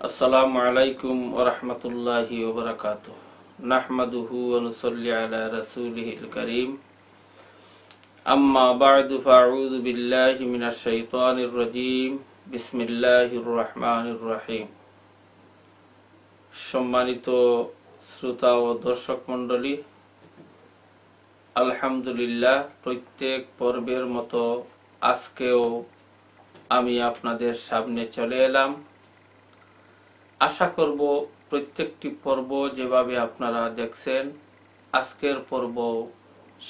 আসসালামু আলাইকুম ওয়া রাহমাতুল্লাহি ওয়া বারাকাতুহু নাহমাদুহু ওয়া নুসাল্লি আলা রাসূলিহিল কারীম আম্মা বা'দু ফাআউযু বিল্লাহি মিনাশ শাইতানির রাজীম বিসমিল্লাহির রহমানির রহিম। সম্মানিত শ্রোতা ও দর্শক মণ্ডলী, আলহামদুলিল্লাহ, প্রত্যেক পর্বের মতো আজকেও আমি আপনাদের সামনে চলে এলাম। আশা করব প্রত্যেকটি পর্ব যেভাবে আপনারা দেখছেন আজকের পর্ব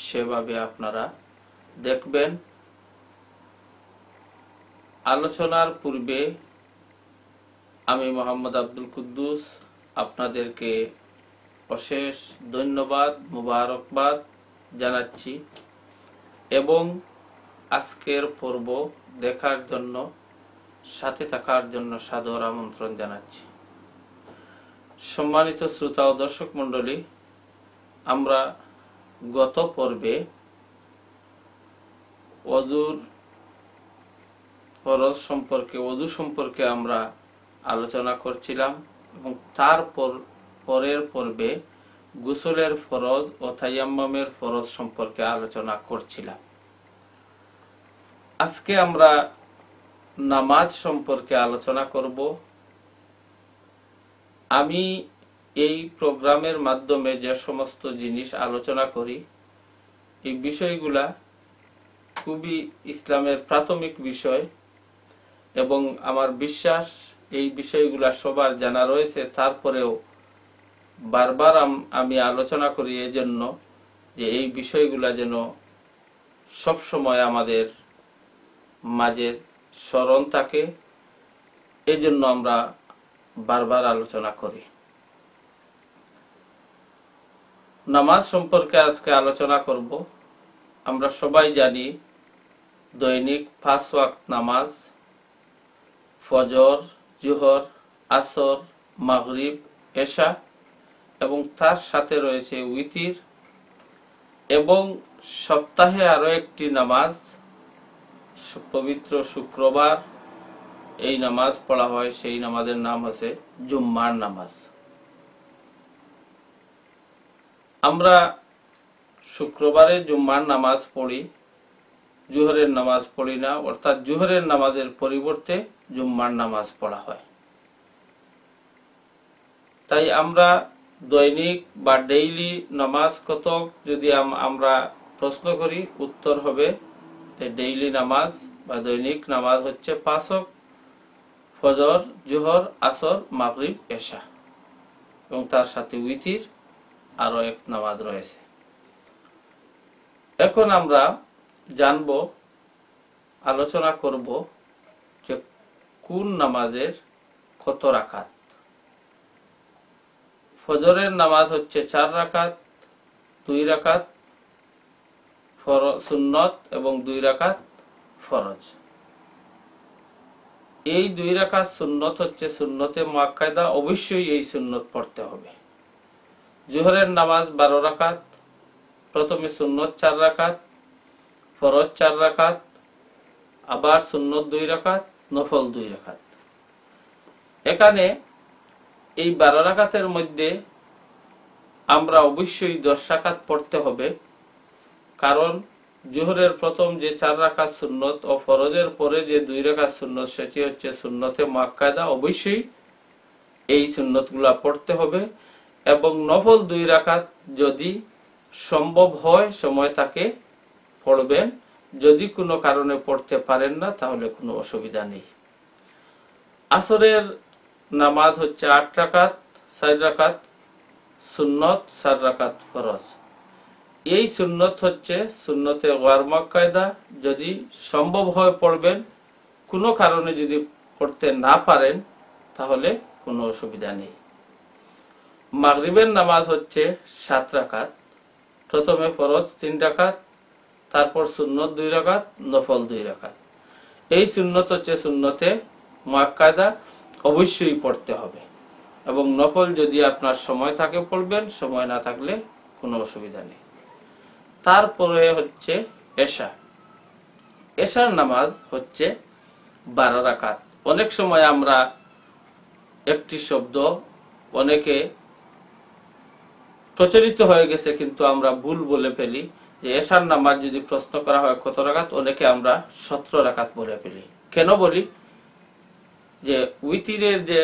সেভাবে আপনারা দেখবেন। আলোচনার পূর্বে আমি মোহাম্মদ আব্দুল কুদ্দুস আপনাদেরকে অশেষ ধন্যবাদ, মুবারকবাদ জানাচ্ছি এবং আজকের পর্ব দেখার জন্য, সাথে থাকার জন্য সাদর আমন্ত্রণ জানাচ্ছি। সম্মানিত শ্রোতা ও দর্শক মণ্ডলী, আমরা গত পর্বে ওযুর ফরজ সম্পর্কে, ওযু সম্পর্কে আমরা আলোচনা করছিলাম এবং তারপর পরের পর্বে গোসলের ফরজ ও তায়াম্মুমের ফরজ সম্পর্কে আলোচনা করছিলাম। আজকে আমরা নামাজ সম্পর্কে আলোচনা করব। আমি এই প্রোগ্রামের মাধ্যমে যে সমস্ত জিনিস আলোচনা করি, এই বিষয়গুলা খুবই ইসলামের প্রাথমিক বিষয় এবং আমার বিশ্বাস এই বিষয়গুলা সবার জানা রয়েছে। তারপরেও বারবার আমি আলোচনা করি এজন্য যে এই বিষয়গুলা যেন সব সময় আমাদের মাঝে স্মরণ থাকে, এজন্য আমরা বারবার আলোচনা করি। নামাজ সম্পর্কে আজকে আলোচনা করব। আমরা সবাই জানি দৈনিক 5 ওয়াক্ত নামাজ, ফজর, জোহর, আসর, মাগরিব, এশা এবং তার সাথে রয়েছে উইতির, এবং সপ্তাহে আরো একটি নামাজ, পবিত্র শুক্রবার এই নামাজ পড়া হয়। সেই নামাজের নাম হচ্ছে জুম্মার নামাজ। আমরা শুক্রবারে জুম্মার নামাজ পড়ি, জোহরের নামাজ পড়ি না, অর্থাৎ জোহরের নামাজের পরিবর্তে জুম্মার নামাজ পড়া হয়। তাই আমরা দৈনিক বা ডেইলি নামাজ কত যদি আমরা প্রশ্ন করি, উত্তর হবে ডেইলি নামাজ বা দৈনিক নামাজ হচ্ছে 5 ওয়াক্ত, ফজর, জোহর, আসর, মাগরিব, এশা এবং তার সাথে উইতির আরো এক নামাজ রয়েছে। এখন আমরা জানব, আলোচনা করব যে কোন নামাজের কত রাকাত। ফজরের নামাজ হচ্ছে 4 রাকাত, 2 রাকাত সুন্নত এবং 2 রাকাত ফরজ। এই 2 রাকাত সুন্নত হচ্ছে সুন্নতে মুআক্কাদা, অবশ্যই এই সুন্নত পড়তে হবে। জোহরের নামাজ 12 রাকাত, প্রথমে সুন্নত 4 রাকাত, ফরজ 4 রাকাত, আবার সুন্নত 2 রাকাত, নফল 2 রাকাত। এখানে এই 12 রাকাতের মধ্যে আমরা অবশ্যই 10 রাকাত পড়তে হবে, কারণ জোহরের প্রথম যে 4 রাকাত সুন্নত ও ফরজের পরে যে 2 রাকাত সুন্নত, সেটি হচ্ছে সুন্নতে মুআক্কাদা, অবশ্যই এই সুন্নতগুলা পড়তে হবে। এবং নফল 2 রাকাত যদি সম্ভব হয়, সময় থাকে, পড়বেন। যদি কোনো কারণে পড়তে পারেন না তাহলে কোনো অসুবিধা নেই। আসরের নামাজ হচ্ছে 8 রাকাত, 4 রাকাত সুন্নত, 4 রাকাত ফরজ। এই সুন্নত হচ্ছে সুন্নতে গয়র মুআক্কাদা, যদি সম্ভব হয় পড়বেন। কোনো কারণে যদি পড়তে না পারেন তাহলে কোনো অসুবিধা নেই। মাগরিবের নামাজ হচ্ছে 7 রাকাত, প্রথমে ফরজ 3 রাকাত, তারপর সুন্নত 2 রাকাত, নফল 2 রাকাত। এই সুন্নত হচ্ছে সুন্নতে মুআক্কাদা, অবশ্যই পড়তে হবে। এবং নফল যদি আপনার সময় থাকে পড়বেন, সময় না থাকলে কোনো অসুবিধা নেই। তারপরে হচ্ছে এশা। এশার নামাজ হচ্ছে 12 রাকাত। অনেক সময় আমরা একটি শব্দ অনেকে প্রচলিত হয়ে গেছে, কিন্তু আমরা ভুল বলে ফেলি যে এশার নামাজ যদি প্রশ্ন করা হয় কত রাকাত, অনেকে আমরা 17 রাকাত বলে ফেলি। কেন বলি? যে উইতিরের যে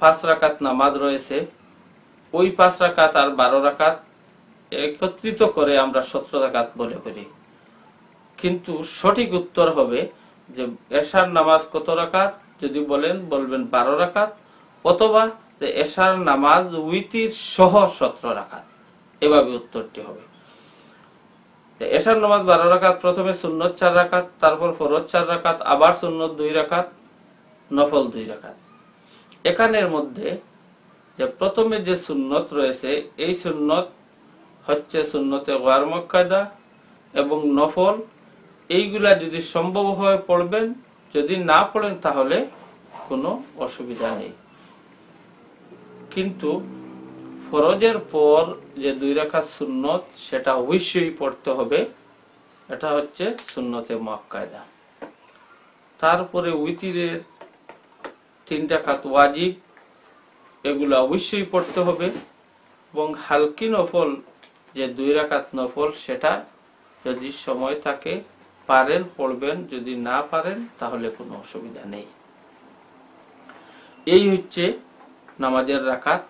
5 রাকাত নামাজ রয়েছে, ওই 5 রাকাত আর 12 রাকাত একত্রিত করে আমরা 17 রাকাত বলে ফেলি। কিন্তু সঠিক উত্তর হবে যে এশার নামাজ কত রাকাত যদি বলবেন 12 রাকাত, অথবা যে এশার নামাজ উইতির সহ 17 রাকাত, এভাবে উত্তরটি হবে। এশার নামাজ 12 রাকাত, প্রথমে সুন্নত 4 রাকাত, তারপর ফরজ 4 রাকাত, আবার সুন্নত 2 রাকাত, নফল 2 রাকাত। এখানের মধ্যে যে প্রথমে যে সুন্নত রয়েছে, এই সুন্নত হচ্ছে সুন্নতে গয়র মুআক্কাদা এবং নফল। এইগুলা যদি সম্ভব হয় পড়বেন, যদি না পড়েন তাহলে কোনো অসুবিধা নেই। কিন্তু ফরজের পর যে 2 রাকাত সুন্নত, সেটা অবশ্যই পড়তে হবে। এটা হচ্ছে সুন্নতে মুআক্কাদা। তারপরে উইতিরের 3 রাকাত ওয়াজিব, এগুলো অবশ্যই পড়তে হবে। এবং হালকি নফল যে 2 রাকাত নফল, সেটা যদি সময় থাকে পারেন পড়বেন, যদি না পারেন তাহলে কোনো অসুবিধা নেই। এই হচ্ছে নামাজের রাকাত।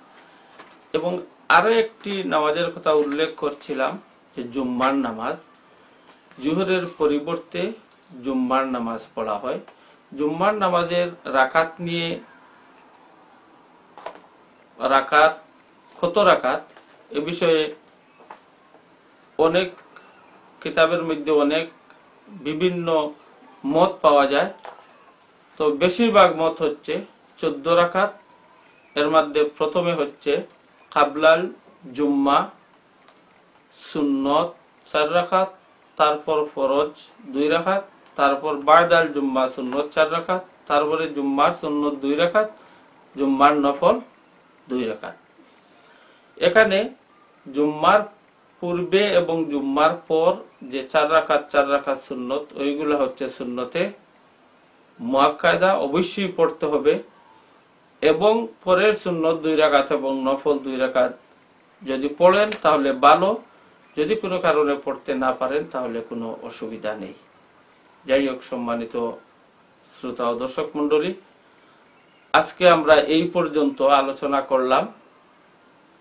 এবং আরো একটি নামাজের কথা উল্লেখ করছিলাম যে জুম্মার নামাজ, জোহরের পরিবর্তে জুম্মার নামাজ পড়া হয়। জুম্মার নামাজের রাকাত নিয়ে, রাকাত কত রাকাত, এ বিষয়ে অনেক কিতাবের মধ্যে অনেক বিভিন্ন মত পাওয়া যায়। তো বেশিরভাগ মত হচ্ছে 14 রাকাত। এর মধ্যে প্রথমে হচ্ছে কাবলাল জুম্মা সুন্নত 4 রাকাত, তারপর ফরজ 2 রাকাত, তারপর বাদাল জুম্মা সুন্নত 4 রাকাত, তারপরে জুম্মার সুন্নত 2 রাকাত, জুম্মার নফল 2 রাকাত। এখানে জুম্মার পূর্বে এবং জুম্মার পর যে 4 রাকাত সুন্নত, ওইগুলো হচ্ছে সুন্নতে মুআক্কাদা, অবশ্যই পড়তে হবে। এবং পরের সুন্নত 2 রাকাত এবং নফল 2 রাকাত যদি পড়েন তাহলে ভালো, যদি কোনো কারণে পড়তে না পারেন তাহলে কোনো অসুবিধা নেই। যাই হোক, সম্মানিত শ্রোতা ও দর্শক মন্ডলী, আজকে আমরা এই পর্যন্ত আলোচনা করলাম।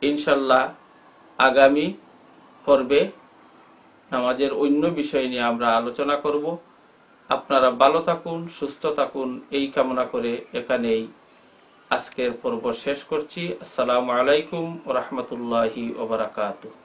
ইনশাল্লাহ আগামী পর্বে নামাজের অন্য বিষয় নিয়ে আমরা আলোচনা করব। আপনারা ভালো থাকুন, সুস্থ থাকুন, এই কামনা করে এখানেই আজকের পর্ব শেষ করছি। আসসালামু আলাইকুম ওয়া রাহমাতুল্লাহি ওয়া বারাকাতুহু।